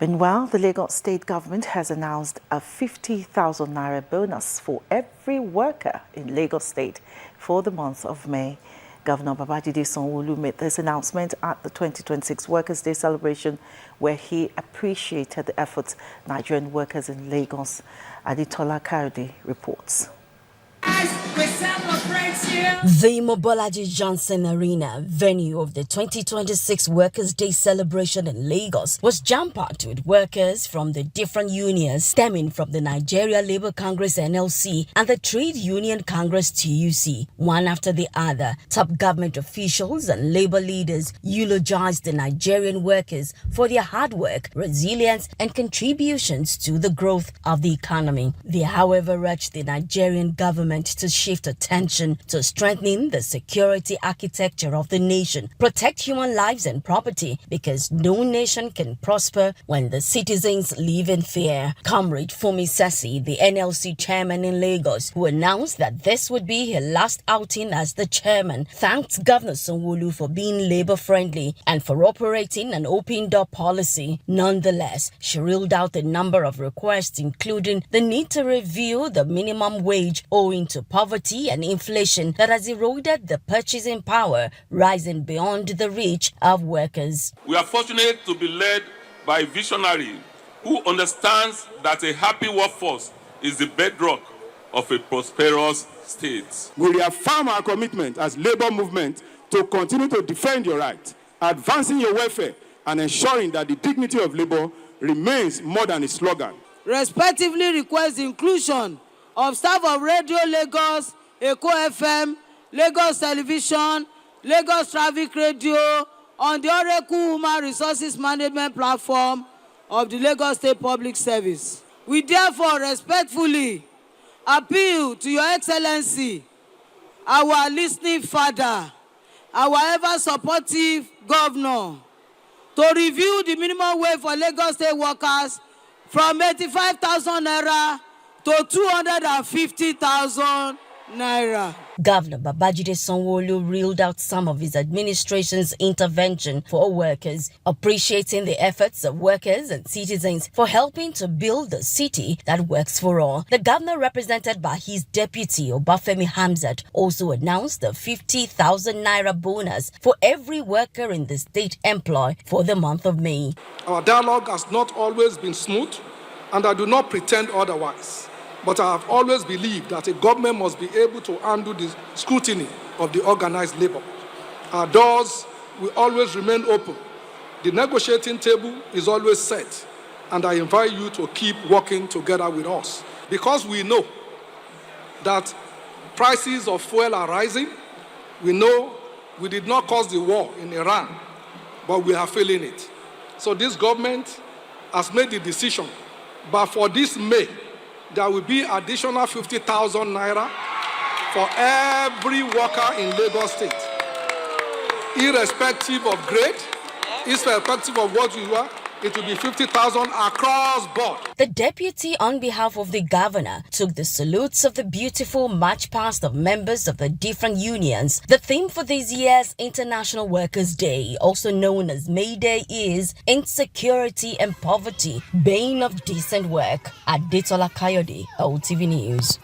Meanwhile, the Lagos State government has announced a 50,000 naira bonus for every worker in Lagos State for the month of May. Governor Babajide Sanwo-Olu made this announcement at the 2026 Workers' Day celebration, where he appreciated the efforts Nigerian workers in Lagos. Aditola Kayode reports. The Mobolaji Johnson Arena, venue of the 2026 Workers' Day celebration in Lagos, was jam-packed with workers from the different unions stemming from the Nigeria Labour Congress NLC and the Trade Union Congress TUC. One after the other, top government officials and labor leaders eulogized the Nigerian workers for their hard work, resilience, and contributions to the growth of the economy. They, however, urged the Nigerian government to shift attention to strengthening the security architecture of the nation, protect human lives and property, because no nation can prosper when the citizens live in fear. Comrade Fumi Sessi, the NLC chairman in Lagos, who announced that this would be her last outing as the chairman, thanked Governor Sanwo-Olu for being labor-friendly and for operating an open-door policy. Nonetheless, she ruled out a number of requests, including the need to review the minimum wage owing to poverty and inflation that has eroded the purchasing power, rising beyond the reach of workers. We are fortunate to be led by a visionary who understands that a happy workforce is the bedrock of a prosperous state. We reaffirm our commitment as labor movement to continue to defend your rights, advancing your welfare, and ensuring that the dignity of labor remains more than a slogan. Respectively request the inclusion of staff of Radio Lagos, Echo FM, Lagos Television, Lagos Traffic Radio on the Oracle Human Resources Management Platform of the Lagos State Public Service. We therefore respectfully appeal to Your Excellency, our listening father, our ever-supportive governor, to review the minimum wage for Lagos State workers from 85,000 naira to 250,000 naira. Governor Babajide Sanwo-Olu reeled out some of his administration's intervention for workers, appreciating the efforts of workers and citizens for helping to build a city that works for all. The governor, represented by his deputy Obafemi Hamzat, also announced a 50,000 naira bonus for every worker in the state employ for the month of May. Our dialogue has not always been smooth, and I do not pretend otherwise. But I have always believed that a government must be able to handle the scrutiny of the organized labor. Our doors will always remain open. The negotiating table is always set, and I invite you to keep working together with us. Because we know that prices of fuel are rising. We know we did not cause the war in Iran, but we are feeling it. So this government has made the decision, but for this May, there will be additional 50,000 naira for every worker in Lagos State, irrespective of grade, irrespective of what you are. It will be 50,000 across board. The deputy, on behalf of the governor, took the salutes of the beautiful march past of members of the different unions. The theme for this year's International Workers' Day, also known as May Day, is Insecurity and Poverty, Bane of Decent Work. Aditola Kayode, OTV News.